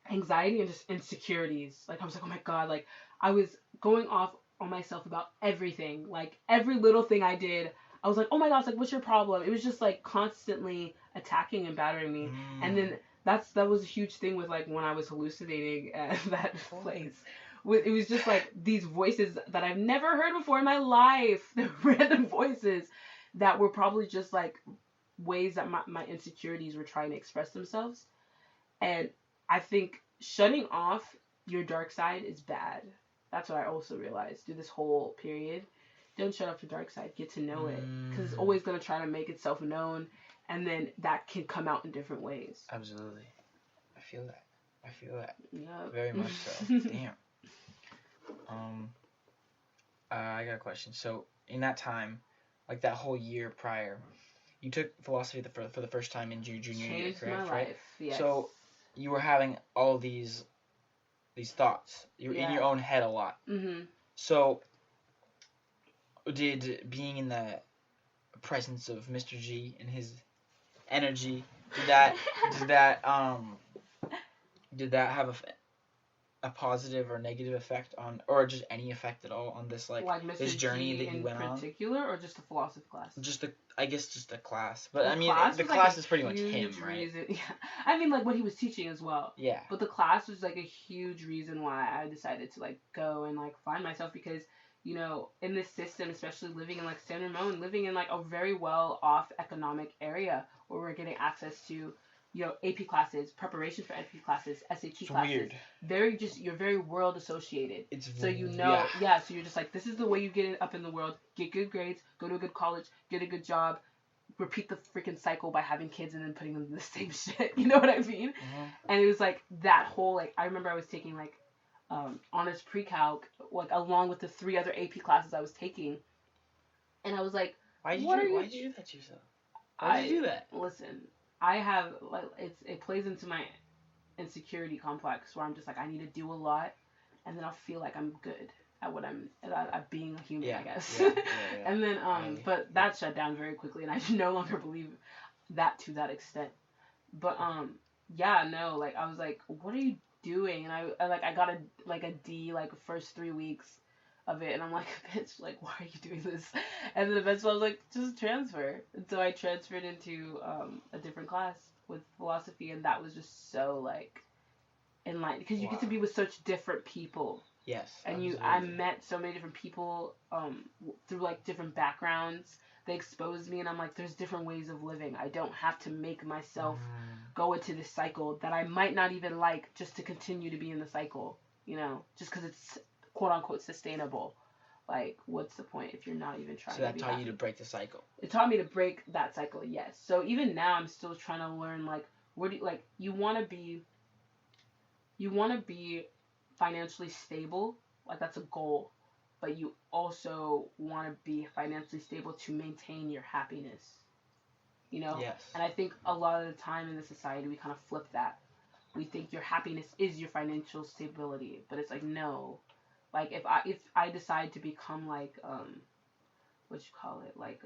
anxiety and just insecurities. Like I was like, oh my god, like I was going off on myself about everything. Like every little thing I did, I was like, oh my gosh, like what's your problem? It was just like constantly attacking and battering me. And then that was a huge thing with like when I was hallucinating at that place. It was just like these voices that I've never heard before in my life. The random voices that were probably just like ways that my insecurities were trying to express themselves. And I think shutting off your dark side is bad. That's what I also realized through this whole period. Don't shut off your dark side. Get to know it. Because it's always going to try to make itself known. And then that can come out in different ways. Absolutely. I feel that. Yep. Very much so. Damn. I got a question. So in that time, like that whole year prior, you took philosophy for the first time in junior year, correct? Changed my life. Yes. So you were having all these thoughts. You were in your own head a lot. Mm-hmm. So did being in the presence of Mr. G and his energy, did that have a positive or negative effect on, or just any effect at all on this like Mr. this journey G that you went on? In particular, or just the philosophy class? Just the class, but I mean the class class is pretty much him, right? Reason. Yeah, I mean like what he was teaching as well. Yeah. But the class was like a huge reason why I decided to like go and like find myself, because in this system, especially living in like San Ramon, living in like a very well off economic area where we're getting access to AP classes, preparation for AP classes, SAT classes. Weird. You're very world associated. So so you're just like, this is the way you get it up in the world. Get good grades, go to a good college, get a good job, repeat the freaking cycle by having kids and then putting them in the same shit. You know what I mean? Mm-hmm. And it was like that whole like, I remember I was taking like honors pre-calc like along with the 3 other AP classes I was taking, and I was like, why did you do that to yourself? Why did you do that? Listen, I have like it plays into my insecurity complex where I'm just like I need to do a lot, and then I'll feel like I'm good at what I'm at being a human, I guess. And then but that shut down very quickly, and I no longer believe that to that extent. But yeah, no, like I was like, what are you doing? And I got a D like the first 3 weeks of it, and I'm like, bitch, like why are you doing this? And then eventually I was like, just transfer. And so I transferred into a different class with philosophy, and that was just so like enlightening because you get to be with such different people. Yes. And I met so many different people through like different backgrounds. They exposed me, and I'm like, there's different ways of living. I don't have to make myself go into this cycle that I might not even like just to continue to be in the cycle, just because it's quote unquote sustainable. Like, what's the point if you're not even trying to be happy? So that taught you to break the cycle. It taught me to break that cycle, yes. So even now, I'm still trying to learn, like, where do you want to be financially stable, like that's a goal, but you also want to be financially stable to maintain your happiness, Yes. And I think a lot of the time in the society we kind of flip that. We think your happiness is your financial stability, but it's like, no. Like if I decide to become like what you call it, like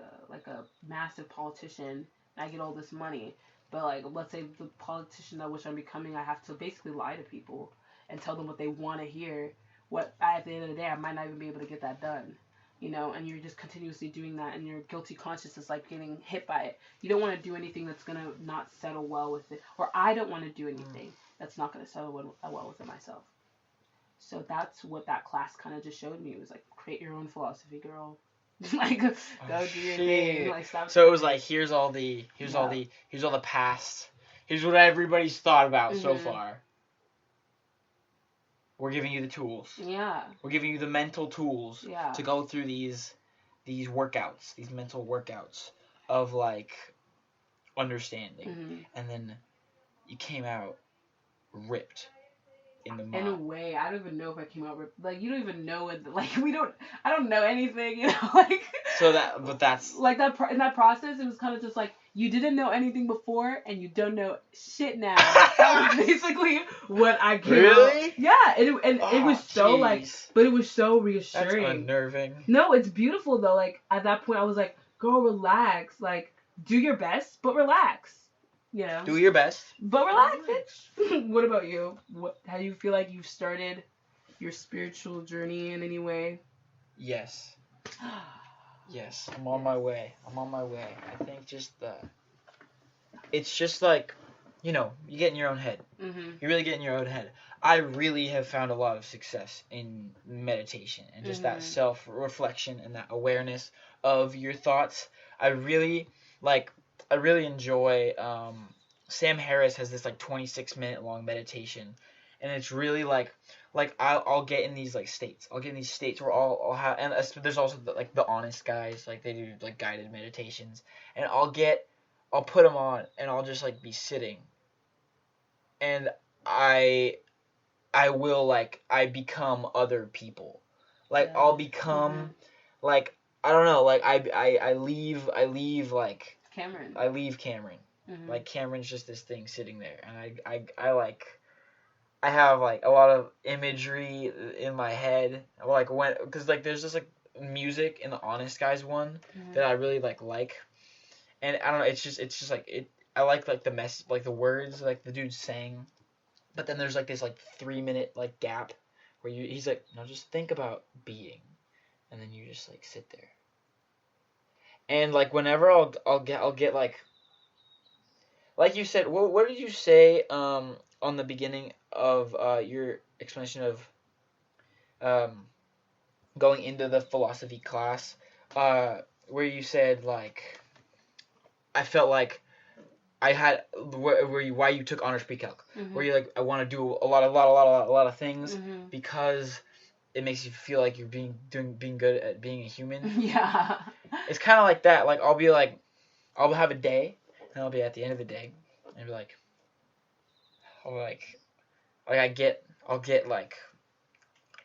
a massive politician, and I get all this money, but like let's say the politician that which I'm becoming, I have to basically lie to people and tell them what they want to hear. What at the end of the day, I might not even be able to get that done, and you're just continuously doing that, and your guilty conscience is like getting hit by it. You don't want to do anything that's gonna not settle well with it, or I don't want to do anything that's not gonna settle well within myself. So that's what that class kind of just showed me. It was like, create your own philosophy, girl. Like go do your thing. Like stop. So it was like, here's all the past. Here's what everybody's thought about so far. We're giving you the tools. Yeah. We're giving you the mental tools to go through these workouts, these mental workouts of like understanding. And then you came out ripped in the mud. In a way, I don't even know if I came out ripped. Like, you don't even know it. Like, I don't know anything, like. So that's. Like, in that process, it was kind of just like, you didn't know anything before, and you don't know shit now. That was basically what I came Really? out. Yeah, it was so, like, but it was so reassuring. That's unnerving. No, it's beautiful, though. Like, at that point, I was like, girl, relax. Like, do your best, but relax. Do your best. But relax, bitch. What about you? How do you feel like you've started your spiritual journey in any way? Yes. Yes, I'm on my way. I think it's just like, you get in your own head. You really get in your own head. I really have found a lot of success in meditation and just that self-reflection and that awareness of your thoughts. I really enjoy, Sam Harris has this like 26-minute long meditation, and it's really like I'll get in these like states. I'll get in these states where I'll have, and there's also the honest guys, like they do like guided meditations, and I'll put them on, and I'll just like be sitting, and I will I become other people, like I'll become like, I don't know, like I leave like Cameron. I leave Cameron. Like Cameron's just this thing sitting there, and I have like a lot of imagery in my head, like because like there's this like music in the Honest Guys one that I really like, and I don't know, it's just like it. I like the like the words like the dude's saying, but then there's like this like 3-minute like gap where he's like, no, just think about being, and then you just like sit there, and like whenever I'll get like you said, what did you say on the beginning of your explanation of going into the philosophy class, where you said like, I felt like I had why you took honors pre-calc, where you're like, I want to do a lot of things because it makes you feel like you're being good at being a human. Yeah. It's kind of like that. Like I'll have a day, and I'll be at the end of the day, and be like, I'll get like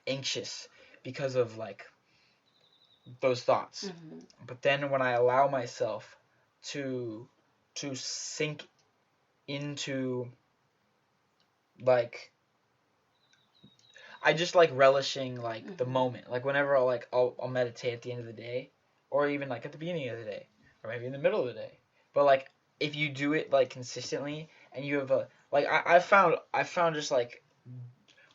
anxious because of like those thoughts. But then when I allow myself to to sink into, like, I just like relishing like the moment. Like whenever I'll meditate at the end of the day, or even like at the beginning of the day, or maybe in the middle of the day. But like if you do it like consistently and you have a like I found just like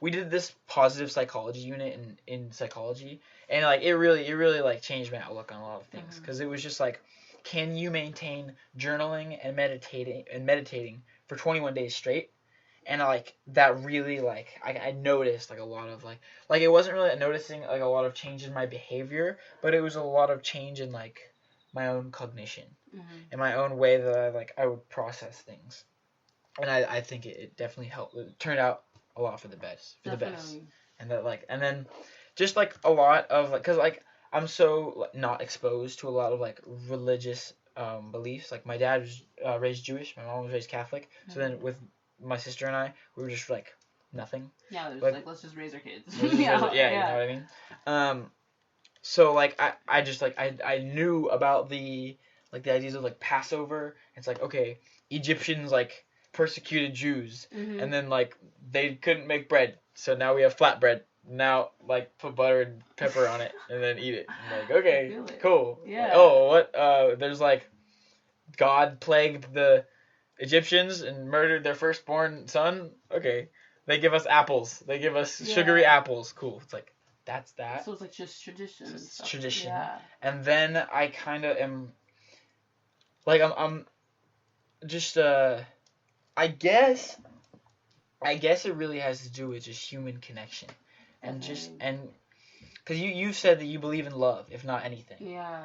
we did this positive psychology unit in psychology, and like it really like changed my outlook on a lot of things, because it was just like, can you maintain journaling and meditating for 21 days straight? And like that really like I noticed like a lot of like it wasn't really noticing like a lot of change in my behavior, but it was a lot of change in like my own cognition and my own way that I would process things. And I think it definitely helped. It turned out a lot for the best, and that like, and then just like a lot of like, cause like I'm so like, not exposed to a lot of like religious beliefs. Like my dad was raised Jewish, my mom was raised Catholic. So then with my sister and I, we were just like nothing. Yeah, there's like let's just raise our kids. Yeah, you know what I mean. So like I just like I knew about the ideas of like Passover. It's like, okay, Egyptians like persecuted Jews, and then like they couldn't make bread, so now we have flatbread. Now like put butter and pepper on it and then eat it. I'm like, okay, cool. Yeah. Like, oh, what? There's like God plagued the Egyptians and murdered their firstborn son. Okay, they give us apples. They give us sugary apples. Cool. It's like that's that. So it's like just tradition. It's tradition. Yeah. And then I kind of am like I'm just I guess it really has to do with just human connection, and just because you said that you believe in love, if not anything. Yeah.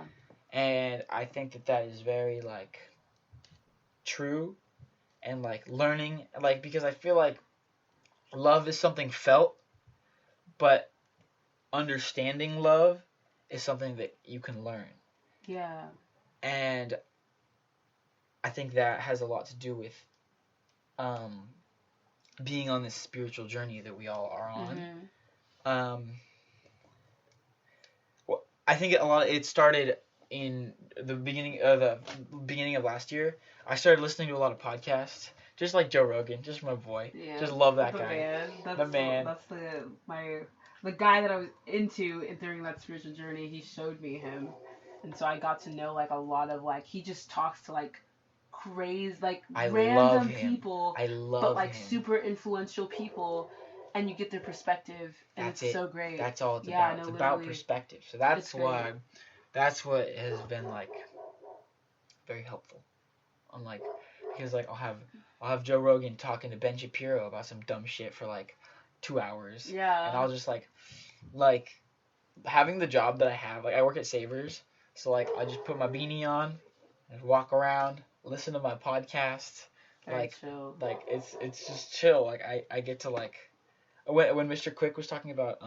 And I think that is very like true, and like learning, like, because I feel like love is something felt, but understanding love is something that you can learn. Yeah. And I think that has a lot to do with being on this spiritual journey that we all are on. Well, I think it started in the beginning of last year. I started listening to a lot of podcasts, just like Joe Rogan, just my boy. Yeah, just love that guy. The man. That's the guy that I was into during that spiritual journey. He showed me him, and so I got to know like a lot of like he just talks to like crazy like random people, but like super influential people, and you get their perspective, and it's so great. That's all it's about. It's about perspective. So that's why. That's what has been like very helpful. I'm like, because like I'll have Joe Rogan talking to Ben Shapiro about some dumb shit for like 2 hours. Yeah. And I'll just like having the job that I have, like I work at Savers, so like I just put my beanie on and walk around, listen to my podcast. Very chill. Like it's just chill. Like I get to like when Mr. Quick was talking about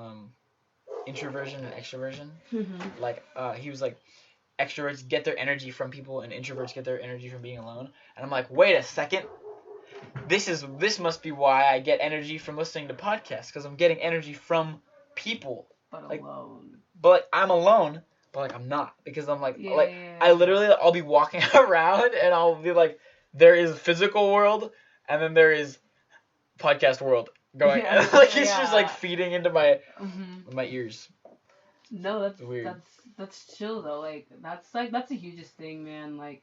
introversion and extroversion, like he was like, extroverts get their energy from people and introverts get their energy from being alone. And I'm like, wait a second, this must be why I get energy from listening to podcasts, because I'm getting energy from people, but like, alone. But like, I'm alone, but like I'm not, because I'm like I literally, I'll be walking around and I'll be like, there is physical world and then there is podcast world going. Like it's just like feeding into my my ears. No, that's weird. That's chill though. Like that's the hugest thing, man. Like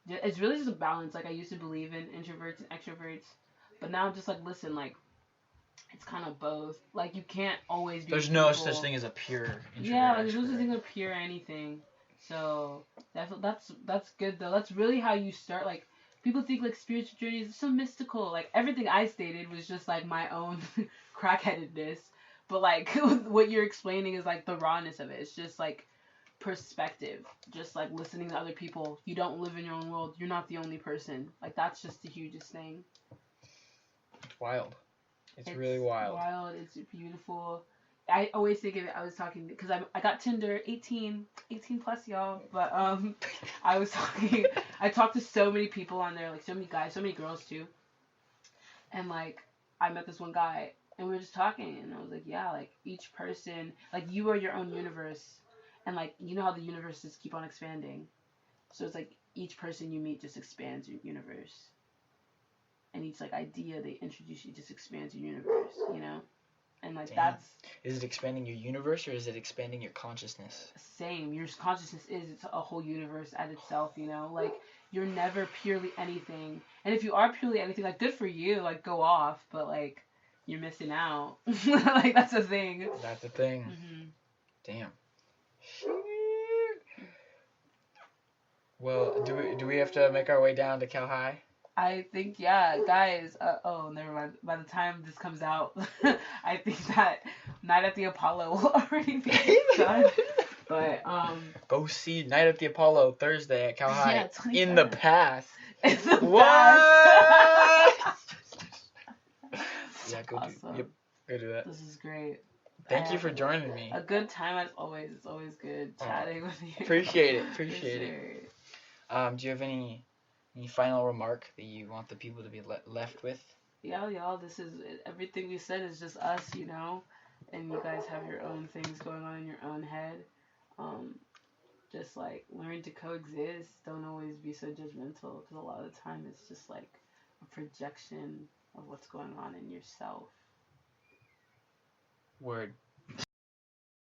it's really just a balance. Like I used to believe in introverts and extroverts, but now I'm just like, listen, like it's kind of both. Like you can't always be. There's no such thing as a pure introvert. Yeah, like, there's no such thing as pure anything. So that's good though. That's really how you start. Like people think like spiritual journeys are so mystical. Like everything I stated was just like my own crackheadedness. But like what you're explaining is like the rawness of it. It's just like perspective. Just like listening to other people. You don't live in your own world. You're not the only person. Like that's just the hugest thing. It's wild. It's really wild. Wild. It's beautiful. I always think of it. I was talking because I got Tinder 18 plus y'all. But I was talking. I talked to so many people on there. Like so many guys, so many girls too. And like I met this one guy. And we were just talking, and I was like, yeah, like, each person, like, you are your own universe, and, like, you know how the universes keep on expanding, so it's like, each person you meet just expands your universe. And each like idea they introduce you just expands your universe, you know? And like Damn. that's Is it expanding your universe or is it expanding your consciousness? same. Your consciousness is a whole universe at itself, you know? Like you're never purely anything. And if you are purely anything, like good for you, like go off, but like you're missing out. Like that's a thing. That's the thing. Mm-hmm. Damn. Well, do we have to make our way down to Cal High? I think, yeah, guys. Oh, never mind. By the time this comes out, I think that Night at the Apollo will already be done. But go see Night at the Apollo Thursday at Cal High. Yeah, in the past. In the what? past. Yeah, go awesome. do. Yep, go do that. This is great. Thank you for joining me. A good time as always. It's always good chatting with you. Appreciate it. Appreciate sure. it. Do you have any final remark that you want the people to be left with? Yeah, y'all. This is everything we said is just us, you know, and you guys have your own things going on in your own head. Just like learn to coexist. Don't always be so judgmental because a lot of the time it's just like a projection of what's going on in yourself. Word.